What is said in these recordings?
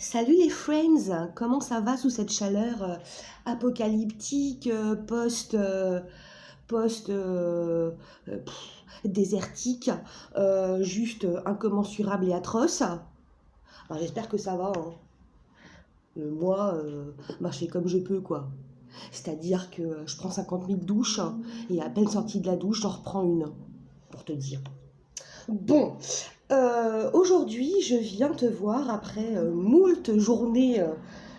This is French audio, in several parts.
Salut les friends, comment ça va sous cette chaleur apocalyptique, post désertique, juste incommensurable et atroce? Alors, j'espère que ça va, hein. Moi, je fais comme je peux, quoi. C'est-à-dire que je prends 50 000 douches et à peine sortie de la douche, j'en reprends une, pour te dire. Bon, aujourd'hui, je viens te voir après moult journées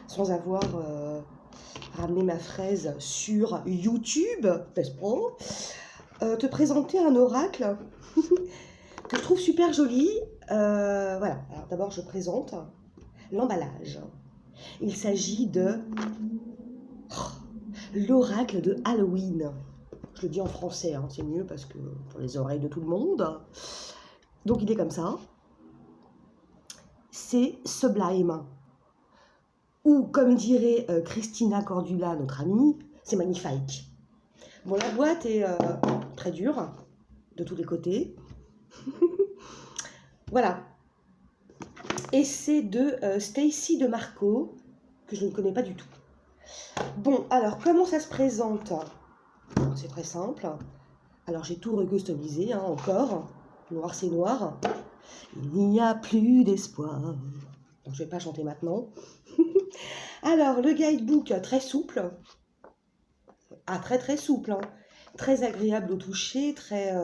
sans avoir ramené ma fraise sur YouTube, n'est-ce pas? Te présenter un oracle que je trouve super joli. Voilà, alors d'abord je présente l'emballage. Il s'agit de l'oracle de Halloween. Je le dis en français, hein, c'est mieux parce que pour les oreilles de tout le monde. Donc il est comme ça. C'est sublime. Ou comme dirait Christina Cordula, notre amie, c'est magnifique. Bon, la boîte est très dure, de tous les côtés. Voilà. Et c'est de Stacy de Marco, que je ne connais pas du tout. Bon, alors, comment ça se présente? C'est très simple. Alors, j'ai tout recustomisé, hein, encore. Noir, c'est noir. Il n'y a plus d'espoir. Donc, je ne vais pas chanter maintenant. Alors, le guidebook, très souple. Ah, très très souple, hein. Très agréable au toucher, très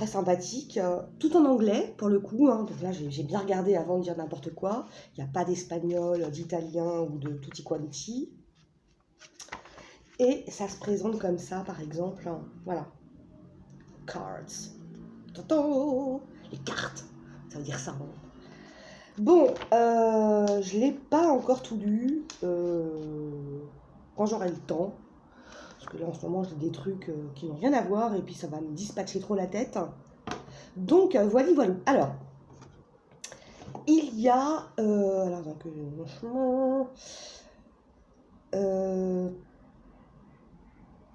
sympathique, tout en anglais pour le coup, hein. Donc là j'ai bien regardé avant de dire n'importe quoi. Il n'y a pas d'espagnol, d'italien ou de tutti quanti. Et ça se présente comme ça, par exemple, hein. Voilà. Cards. Tonton, les cartes, ça veut dire ça, hein. Bon, je ne l'ai pas encore tout lu. Quand j'aurai le temps. Parce que là, en ce moment, j'ai des trucs qui n'ont rien à voir et puis ça va me dispatcher trop la tête. Donc, voilà, voilà. Alors, il y a... alors, donc,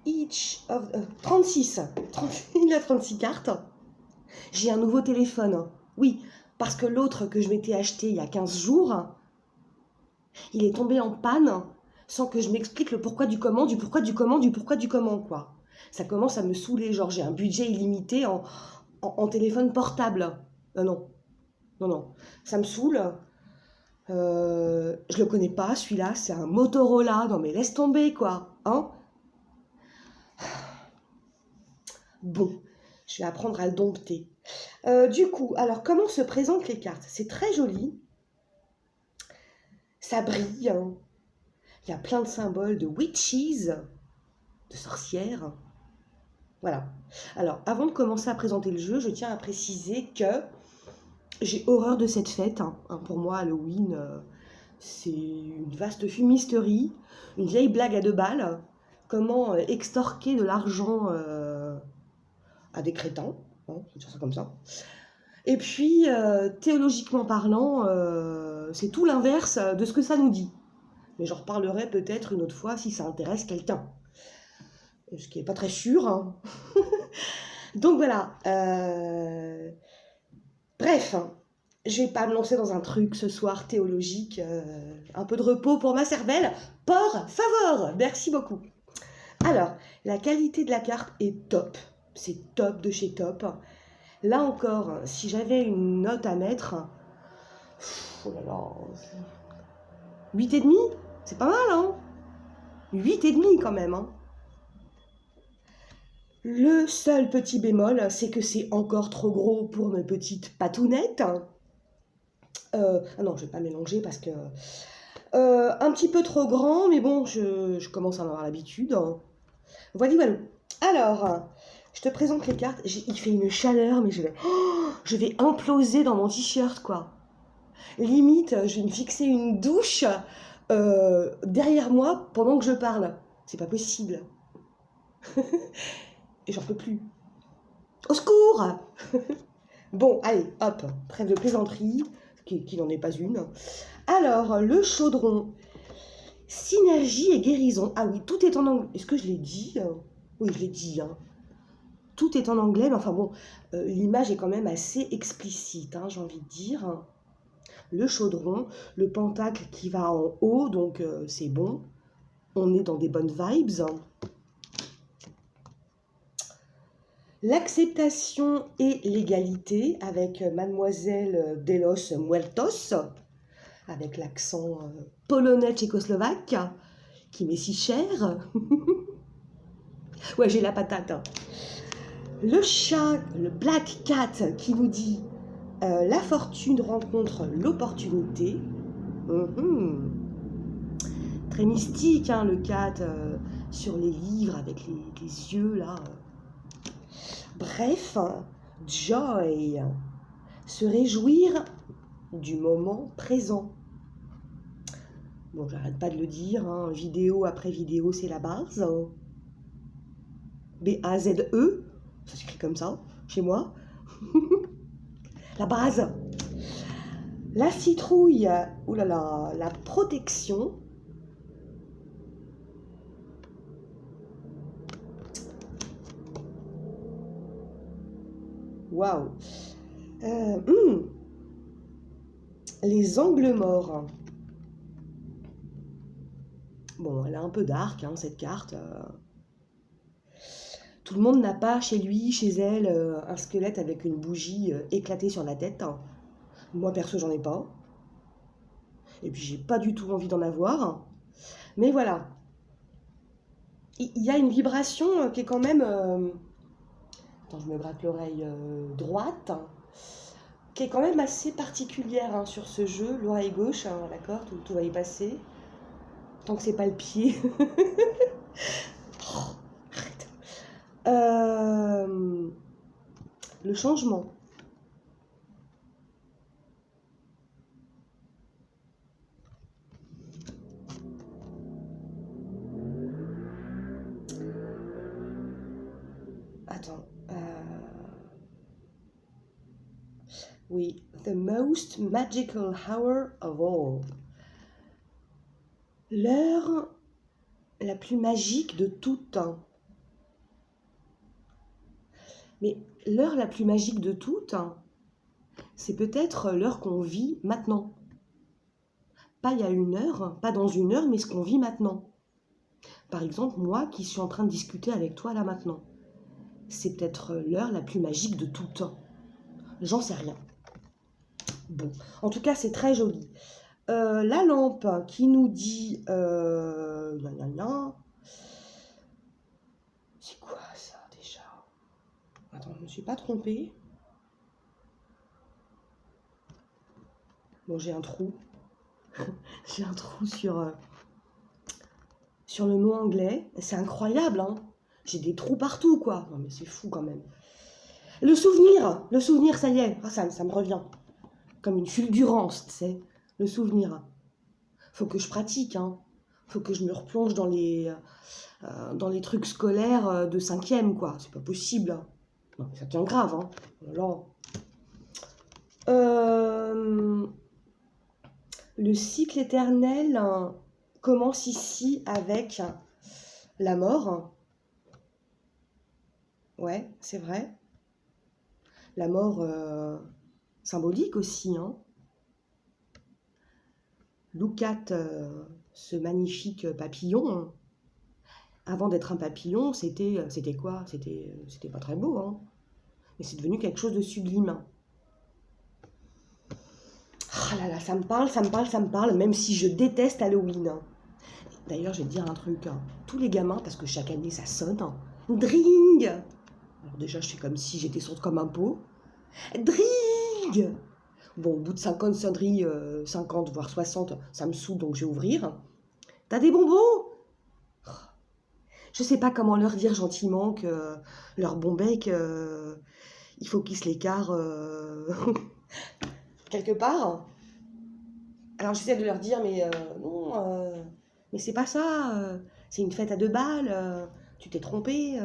each of... 36. Il y a 36 cartes. J'ai un nouveau téléphone. Oui, parce que l'autre que je m'étais acheté il y a 15 jours, il est tombé en panne sans que je m'explique le pourquoi du comment, du pourquoi du comment, du pourquoi du comment, quoi. Ça commence à me saouler, genre j'ai un budget illimité en téléphone portable. Non, non, non, ça me saoule. Je le connais pas, celui-là, c'est un Motorola. Non mais laisse tomber, quoi, hein. Bon, je vais apprendre à le dompter. Du coup, alors comment se présentent les cartes? C'est très joli. Ça brille, hein. Il y a plein de symboles de witches, de sorcières. Voilà. Alors, avant de commencer à présenter le jeu, je tiens à préciser que j'ai horreur de cette fête, hein. Pour moi, Halloween, c'est une vaste fumisterie, une vieille blague à 2 balles. Comment extorquer de l'argent à des crétins, hein, je vais dire ça comme ça. Et puis, théologiquement parlant, c'est tout l'inverse de ce que ça nous dit. Mais j'en reparlerai peut-être une autre fois si ça intéresse quelqu'un. Ce qui n'est pas très sûr, hein. Donc voilà. Bref, hein, je vais pas me lancer dans un truc ce soir théologique. Un peu de repos pour ma cervelle. Por favor, merci beaucoup. Alors, la qualité de la carte est top. C'est top de chez top. Là encore, si j'avais une note à mettre... Oh là là... 8,5, c'est pas mal, hein. 8,5 quand même, hein. Le seul petit bémol, c'est que c'est encore trop gros pour mes petites patounettes. Ah non, je vais pas mélanger parce que... un petit peu trop grand, mais bon, je commence à en avoir l'habitude, hein. Voilà, voilà. Alors, je te présente les cartes. Il fait une chaleur, mais je vais imploser dans mon t-shirt, quoi. Limite, je vais me fixer une douche derrière moi pendant que je parle. C'est pas possible. Et j'en peux plus. Au secours! Bon, allez, hop, trêve de plaisanterie, qui n'en est pas une. Alors, le chaudron. Synergie et guérison. Ah oui, tout est en anglais. Est-ce que je l'ai dit? Oui, je l'ai dit, hein. Tout est en anglais, mais enfin bon, l'image est quand même assez explicite, hein, j'ai envie de dire. le chaudron, le pentacle qui va en haut, donc c'est bon. On est dans des bonnes vibes. L'acceptation et l'égalité avec Mademoiselle de los Muertos, avec l'accent polonais tchécoslovaque, qui m'est si cher. Ouais, j'ai la patate. Le chat, le Black Cat, qui nous dit la fortune rencontre l'opportunité. Très mystique, hein, le cat sur les livres avec les yeux là. Bref, joy, se réjouir du moment présent. Bon, j'arrête pas de le dire, hein, vidéo après vidéo, c'est la base. B-A-Z-E, ça s'écrit comme ça, chez moi. La base. La citrouille, oulala, la protection. Waouh. Les angles morts. Bon, elle est un peu dark, hein, cette carte. Tout le monde n'a pas chez lui, chez elle, un squelette avec une bougie éclatée sur la tête. Moi, perso, j'en ai pas. Et puis, j'ai pas du tout envie d'en avoir. Mais voilà. Il y a une vibration qui est quand même... Attends, je me gratte l'oreille droite. Qui est quand même assez particulière hein, sur ce jeu. L'oreille gauche, hein, d'accord, tout va y passer. Tant que c'est pas le pied. Oh, arrête. Le changement. Attends. Oui, the most magical hour of all. L'heure la plus magique de tout temps. Mais l'heure la plus magique de tout temps, c'est peut-être l'heure qu'on vit maintenant. Pas il y a une heure, pas dans une heure, mais ce qu'on vit maintenant. Par exemple, moi qui suis en train de discuter avec toi là maintenant. C'est peut-être l'heure la plus magique de tout temps. J'en sais rien. Bon, en tout cas, c'est très joli. La lampe qui nous dit... C'est quoi ça déjà? Attends, je ne me suis pas trompée. Bon, j'ai un trou. J'ai un trou sur le nom anglais. C'est incroyable, hein. J'ai des trous partout, quoi. Non, mais c'est fou quand même. Le souvenir, ça y est. Ah, ça me revient. Comme une fulgurance, tu sais. Le souvenir. Faut que je pratique, hein. Faut que je me replonge dans les trucs scolaires de 5e, quoi. C'est pas possible. Hein. Non, mais ça tient grave, hein. Voilà. Le cycle éternel commence ici avec la mort. Ouais, c'est vrai. La mort symbolique aussi. Hein. Look at ce magnifique papillon. Avant d'être un papillon, c'était quoi? C'était pas très beau. Hein. Mais c'est devenu quelque chose de sublime. Ah là là, ça me parle, même si je déteste Halloween. D'ailleurs, je vais te dire un truc. Hein. Tous les gamins, parce que chaque année, ça sonne. Hein. Dring! Alors déjà, je fais comme si j'étais sourde comme un pot. Dring! Bon, au bout de 50 sonneries, 50, voire 60, ça me saoule, donc je vais ouvrir. T'as des bonbons? Je sais pas comment leur dire gentiment que leur bon bec, il faut qu'ils se l'écartent quelque part. Alors j'essaie de leur dire, mais non, mais c'est pas ça, c'est une fête à 2 balles, tu t'es trompé.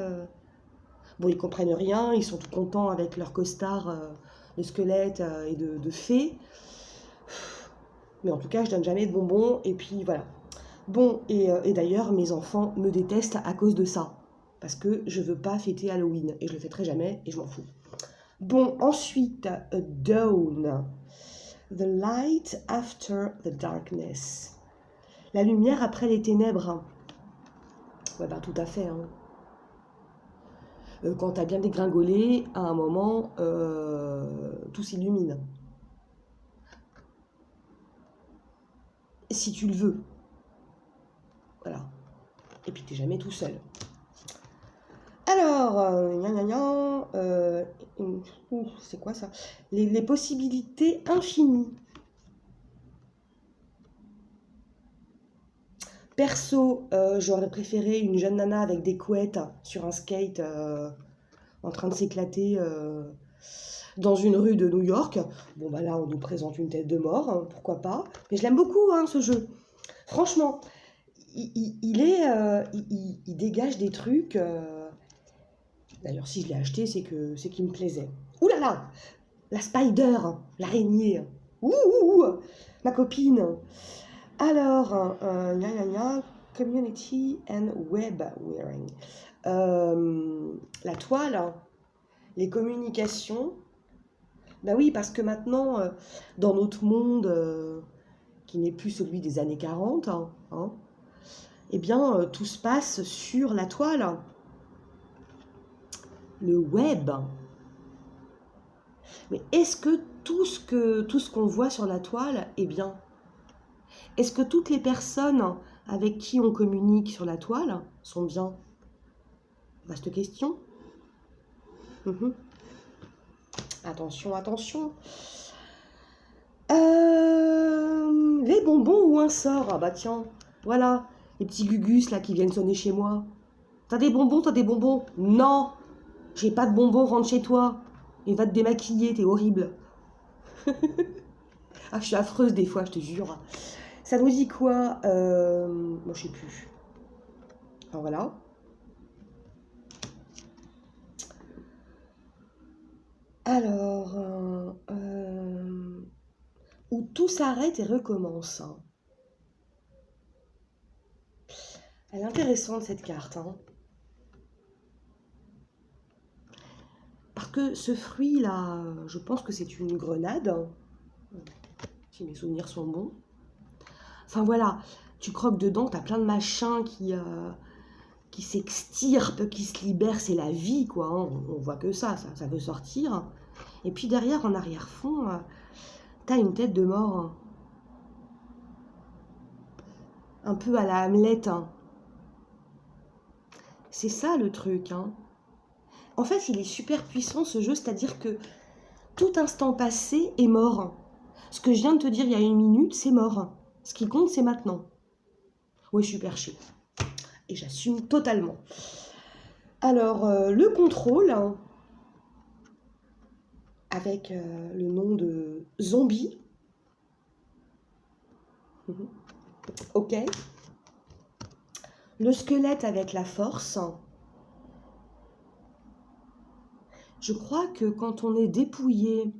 Bon, ils comprennent rien, ils sont tout contents avec leur costard de squelette et de fée. Mais en tout cas, je donne jamais de bonbons, et puis voilà. Bon, et d'ailleurs, mes enfants me détestent à cause de ça. Parce que je veux pas fêter Halloween, et je le fêterai jamais, et je m'en fous. Bon, ensuite, Dawn. The light after the darkness. La lumière après les ténèbres. Ouais, bah tout à fait. Hein. Quand t'as bien dégringolé, à un moment, tout s'illumine. Si tu le veux. Voilà. Et puis t'es jamais tout seul. Alors, c'est quoi ça? Les possibilités infinies. Perso, j'aurais préféré une jeune nana avec des couettes sur un skate en train de s'éclater dans une rue de New York. Bon, bah là, on nous présente une tête de mort, hein, pourquoi pas. Mais je l'aime beaucoup, hein, ce jeu. Franchement, il dégage des trucs. D'ailleurs, si je l'ai acheté, c'est qu'il me plaisait. Ouh là là, la spider, l'araignée. Ouh, ma copine. Alors, community and web wearing. La toile, les communications. Ben oui, parce que maintenant, dans notre monde, qui n'est plus celui des années 40, hein, eh bien, tout se passe sur la toile. Le web. Mais est-ce que tout ce qu'on voit sur la toile est bien? Est-ce que toutes les personnes avec qui on communique sur la toile sont bien? Vaste question. Attention, attention. Les bonbons ou un sort? Ah bah tiens, voilà, les petits gugus là qui viennent sonner chez moi. T'as des bonbons, t'as des bonbons? Non, j'ai pas de bonbons, rentre chez toi. Et va te démaquiller, t'es horrible. Ah, je suis affreuse des fois, je te jure. Ça nous dit quoi? Moi, je sais plus. Enfin, voilà. Alors, où tout s'arrête et recommence. Elle est intéressante cette carte. Hein. Parce que ce fruit-là, je pense que c'est une grenade. Si mes souvenirs sont bons. Enfin voilà, tu croques dedans, t'as plein de machins qui s'extirpent, qui se libèrent, c'est la vie, quoi. Hein. On voit que ça veut sortir. Et puis derrière, en arrière-fond, t'as une tête de mort. Hein. Un peu à la Hamlet. Hein. C'est ça le truc. Hein. En fait, il est super puissant ce jeu, c'est-à-dire que tout instant passé est mort. Ce que je viens de te dire il y a 1 minute, c'est mort. Ce qui compte, c'est maintenant. Oui, je suis perchée. Et j'assume totalement. Alors, le contrôle, hein, avec le nom de zombie. Ok. Le squelette avec la force. Je crois que quand on est dépouillé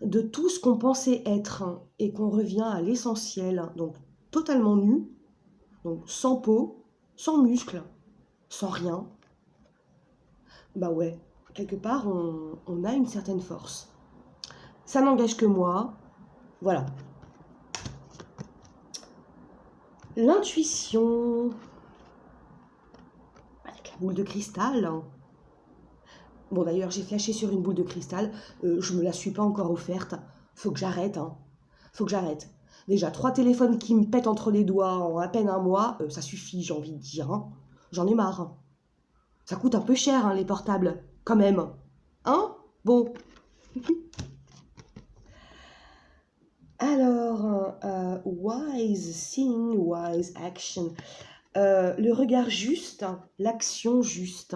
de tout ce qu'on pensait être et qu'on revient à l'essentiel, donc totalement nu, donc sans peau, sans muscles, sans rien, bah ouais, quelque part on a une certaine force. Ça n'engage que moi, voilà. L'intuition, avec la boule de cristal. Bon d'ailleurs j'ai flashé sur une boule de cristal, je me la suis pas encore offerte, faut que j'arrête, hein. Faut que j'arrête. Déjà 3 téléphones qui me pètent entre les doigts en à peine 1 mois, ça suffit j'ai envie de dire, hein. J'en ai marre. Ça coûte un peu cher hein, les portables, quand même. Hein? Bon. Alors, wise thing, wise action. Le regard juste, l'action juste.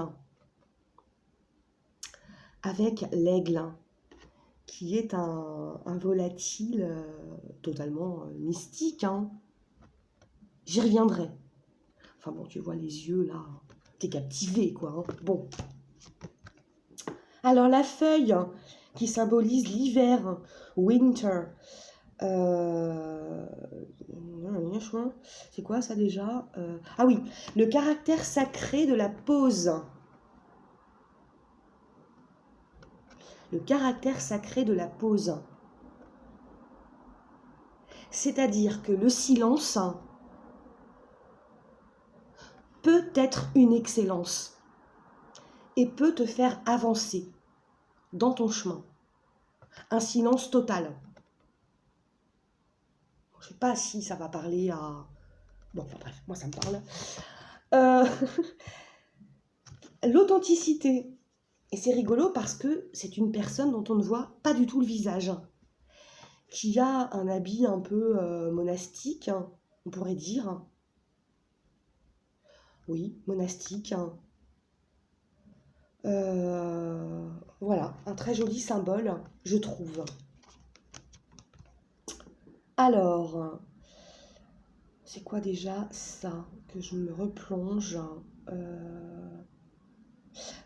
Avec l'aigle, qui est un volatile totalement mystique. Hein. J'y reviendrai. Enfin bon, tu vois les yeux là, t'es captivé quoi. Hein. Bon. Alors la feuille qui symbolise l'hiver, winter. C'est quoi ça déjà? Ah oui, le caractère sacré de la pause. Le caractère sacré de la pause. C'est-à-dire que le silence peut être une excellence et peut te faire avancer dans ton chemin. Un silence total. Je ne sais pas si ça va parler à... Bon, enfin bref, moi ça me parle. L'authenticité. Et c'est rigolo parce que c'est une personne dont on ne voit pas du tout le visage, qui a un habit un peu monastique, on pourrait dire. Oui, monastique. Voilà, un très joli symbole, je trouve. Alors, c'est quoi déjà ça que je me replonge?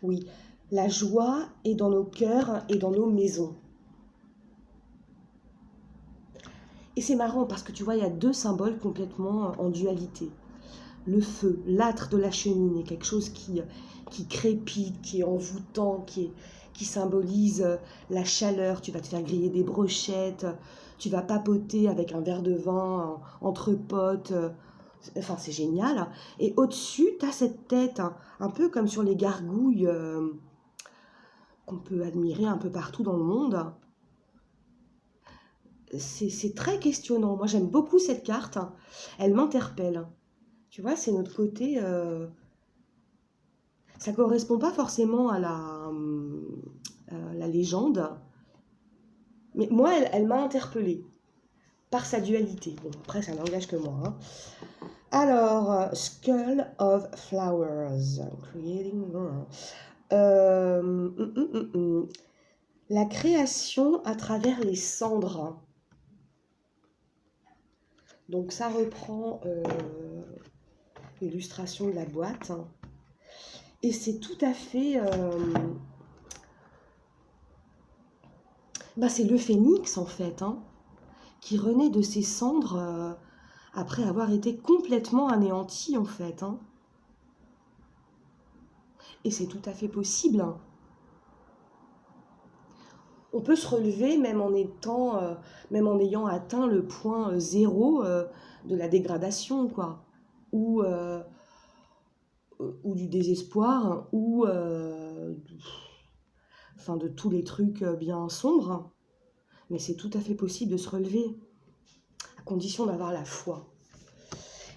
Oui, la joie est dans nos cœurs et dans nos maisons. Et c'est marrant parce que tu vois, il y a deux symboles complètement en dualité. Le feu, l'âtre de la cheminée, quelque chose qui crépite, qui est envoûtant, qui symbolise la chaleur. Tu vas te faire griller des brochettes, tu vas papoter avec un verre de vin entre potes. Enfin, c'est génial. Et au-dessus, tu as cette tête, un peu comme sur les gargouilles qu'on peut admirer un peu partout dans le monde. C'est très questionnant. Moi, j'aime beaucoup cette carte. Elle m'interpelle. Tu vois, c'est notre côté... ça correspond pas forcément à la légende. Mais moi, elle m'a interpellée par sa dualité. Bon, après, ça n'engage que moi. Hein. Alors, Skull of Flowers. Creating... La création à travers les cendres. Donc ça reprend l'illustration de la boîte. Et c'est tout à fait... c'est le phénix en fait, hein, qui renaît de ses cendres après avoir été complètement anéanti en fait. Hein. Et c'est tout à fait possible. Hein. On peut se relever même en ayant atteint le point zéro de la dégradation, quoi. Ou du désespoir, ou de tous les trucs bien sombres. Mais c'est tout à fait possible de se relever, à condition d'avoir la foi.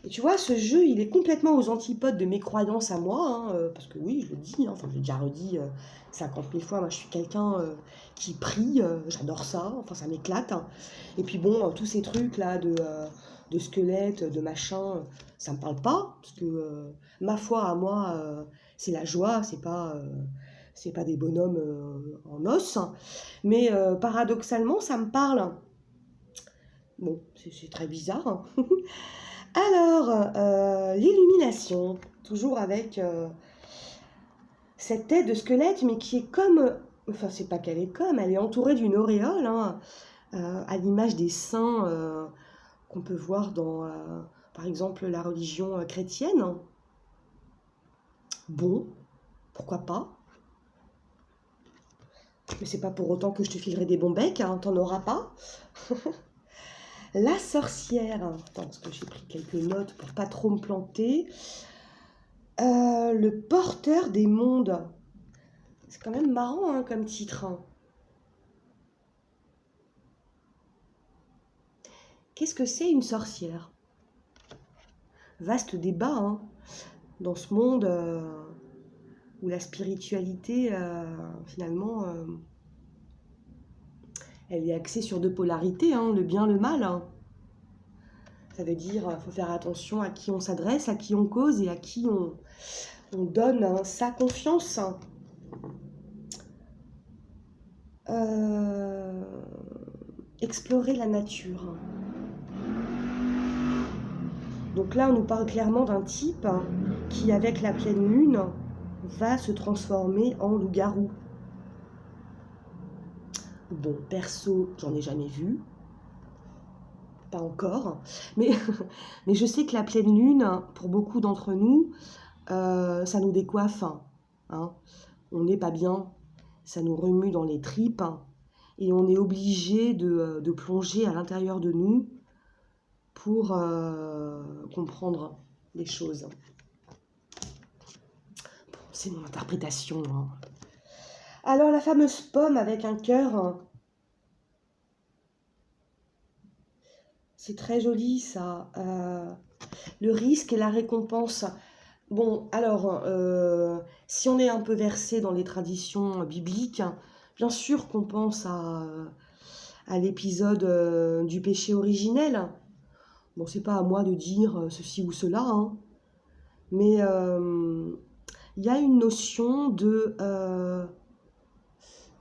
Et tu vois, ce jeu, il est complètement aux antipodes de mes croyances à moi, hein, parce que oui, je le dis, je l'ai déjà redit 50 000 fois, moi je suis quelqu'un qui prie, j'adore ça, ça m'éclate. Hein. Et puis bon, tous ces trucs-là de squelettes, de machin, ça me parle pas, parce que ma foi à moi, c'est la joie, c'est pas des bonhommes en os. Hein. Mais paradoxalement, ça me parle. Bon, c'est très bizarre. Hein. Alors, l'illumination, toujours avec cette tête de squelette, mais qui est comme... c'est pas qu'elle est comme, elle est entourée d'une auréole, hein, à l'image des saints qu'on peut voir dans, par exemple, la religion chrétienne. Bon, pourquoi pas? Mais c'est pas pour autant que je te filerai des bons becs, hein, t'en auras pas. La sorcière, attends, parce que j'ai pris quelques notes pour pas trop me planter. Le porteur des mondes. C'est quand même marrant hein, comme titre. Hein. Qu'est-ce que c'est une sorcière? Vaste débat hein, dans ce monde où la spiritualité, finalement, elle est axée sur deux polarités, hein, le bien, le mal. Hein. Ça veut dire qu'il faut faire attention à qui on s'adresse, à qui on cause et à qui on donne hein, sa confiance. Explorer la nature. Donc là, on nous parle clairement d'un type qui, avec la pleine lune, va se transformer en loup-garou. Bon, perso, j'en ai jamais vu. Pas encore. Mais je sais que la pleine lune, pour beaucoup d'entre nous, ça nous décoiffe. Hein. On n'est pas bien. Ça nous remue dans les tripes. Et on est obligé de plonger à l'intérieur de nous pour comprendre les choses. Bon, c'est mon interprétation, hein. Alors, la fameuse pomme avec un cœur, hein, c'est très joli, ça. Le risque et la récompense. Bon, alors, si on est un peu versé dans les traditions bibliques, bien sûr qu'on pense à l'épisode du péché originel. Bon, c'est pas à moi de dire ceci ou cela, hein, mais il y a une notion de...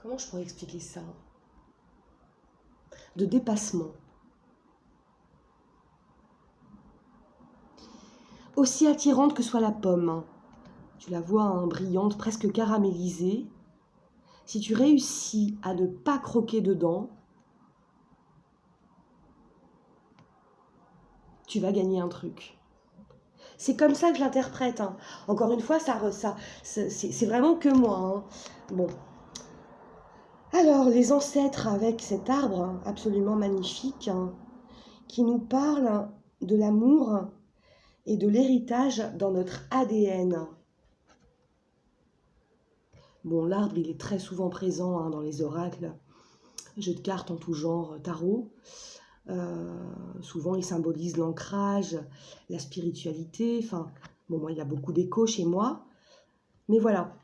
comment je pourrais expliquer ça? De dépassement. Aussi attirante que soit la pomme, hein. Tu la vois, hein, brillante, presque caramélisée. Si tu réussis à ne pas croquer dedans, tu vas gagner un truc. C'est comme ça que je l'interprète, hein. Encore une fois, c'est vraiment que moi, hein. Bon. Alors, les ancêtres avec cet arbre, hein, absolument magnifique, hein, qui nous parle de l'amour et de l'héritage dans notre ADN. Bon, l'arbre, il est très souvent présent, hein, dans les oracles, jeux de cartes en tout genre, tarot. Souvent, il symbolise l'ancrage, la spiritualité. Enfin, bon, moi, il y a beaucoup d'écho chez moi. Mais voilà,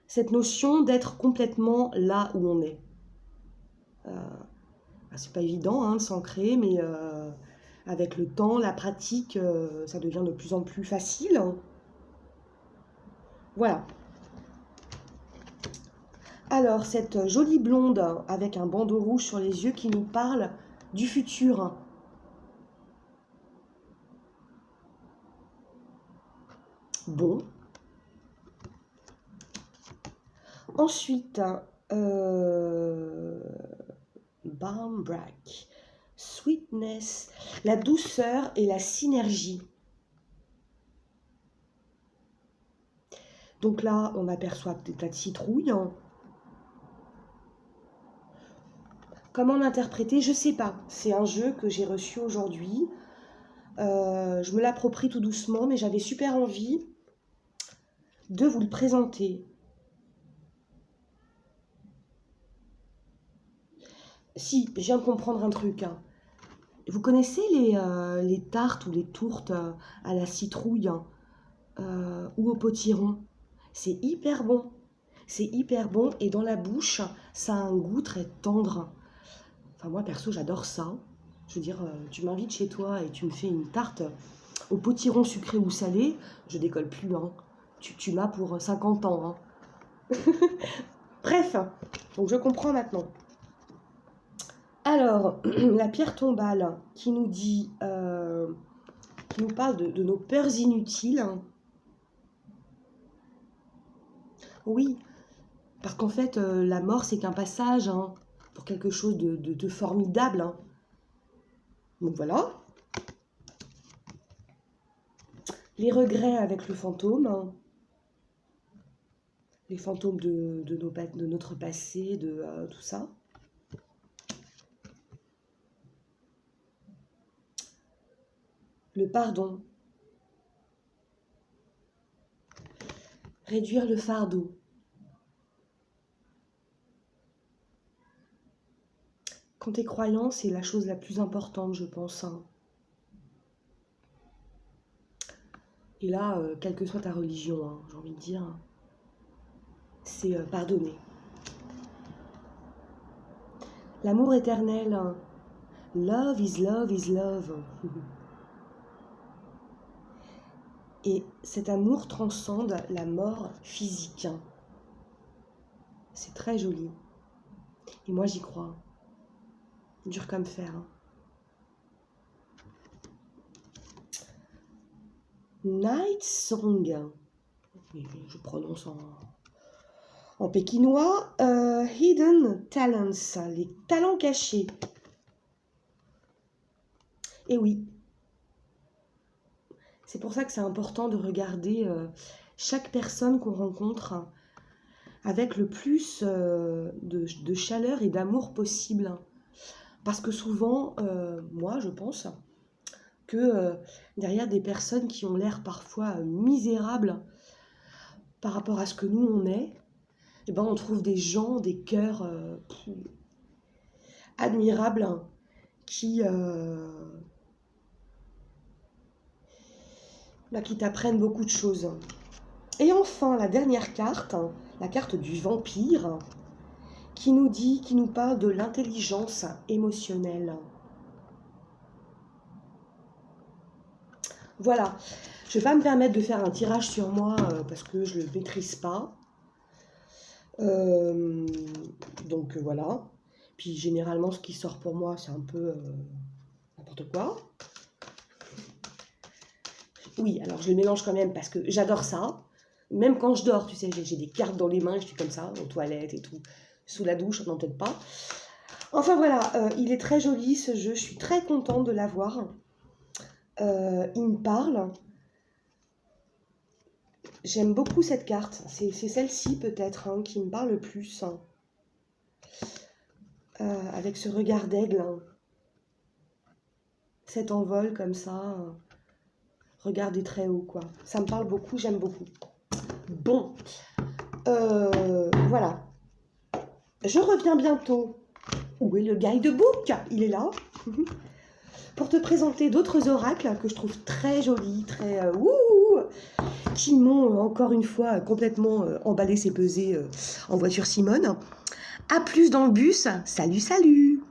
cette notion d'être complètement là où on est. C'est pas évident, hein, de s'ancrer, mais avec le temps, la pratique, ça devient de plus en plus facile, hein. Voilà. Alors, cette jolie blonde avec un bandeau rouge sur les yeux qui nous parle du futur. Bon. Ensuite, Barmbrack, sweetness, la douceur et la synergie. Donc là, on aperçoit des tas de citrouilles, hein. Comment l'interpréter? Je sais pas. C'est un jeu que j'ai reçu aujourd'hui. Je me l'approprie tout doucement, mais j'avais super envie de vous le présenter. Si, je viens de comprendre un truc, hein. Vous connaissez les tartes ou les tourtes à la citrouille, hein, ou au potiron? C'est hyper bon. C'est hyper bon et dans la bouche, ça a un goût très tendre. Enfin, moi, perso, j'adore ça. Je veux dire, tu m'invites chez toi et tu me fais une tarte au potiron sucré ou salé, je décolle plus, hein. Tu m'as pour 50 ans, hein. Bref, donc je comprends maintenant. Alors, la pierre tombale qui nous dit, qui nous parle de nos peurs inutiles. Oui, parce qu'en fait, la mort, c'est qu'un passage, hein, pour quelque chose de formidable, hein. Donc voilà. Les regrets avec le fantôme, hein. Les fantômes de notre passé, de tout ça. Le pardon. Réduire le fardeau. Quand tu es croyant, c'est la chose la plus importante, je pense, hein. Et là, quelle que soit ta religion, hein, j'ai envie de dire, c'est pardonner. L'amour éternel, hein. Love is love is love. Et cet amour transcende la mort physique, hein. C'est très joli. Et moi, j'y crois. Dur comme fer, hein. Night Song. Je prononce en pékinois. Hidden Talents, les talents cachés. Et oui, c'est pour ça que c'est important de regarder chaque personne qu'on rencontre avec le plus de chaleur et d'amour possible. Parce que souvent, moi, je pense que derrière des personnes qui ont l'air parfois misérables par rapport à ce que nous, on est, eh ben, on trouve des gens, des cœurs admirables hein, qui, qui t'apprennent beaucoup de choses. Et enfin, la dernière carte, la carte du vampire, qui nous dit, qui nous parle de l'intelligence émotionnelle. Voilà, je ne vais pas me permettre de faire un tirage sur moi parce que je ne le maîtrise pas. Donc voilà. Puis généralement, ce qui sort pour moi, c'est un peu n'importe quoi. Oui, alors je les mélange quand même parce que j'adore ça. Même quand je dors, tu sais, j'ai des cartes dans les mains, je suis comme ça, aux toilettes et tout. Sous la douche, non peut-être pas. Enfin voilà, il est très joli ce jeu, je suis très contente de l'avoir. Il me parle. J'aime beaucoup cette carte, c'est celle-ci peut-être hein, qui me parle le plus. Avec ce regard d'aigle, hein. Cet envol comme ça, regardez très haut quoi. Ça me parle beaucoup, j'aime beaucoup. Bon, voilà. Je reviens bientôt. Où est le guidebook? Il est là. Pour te présenter d'autres oracles que je trouve très jolis, très qui m'ont encore une fois complètement emballé, c'est pesé en voiture Simone. À plus dans le bus. Salut, salut!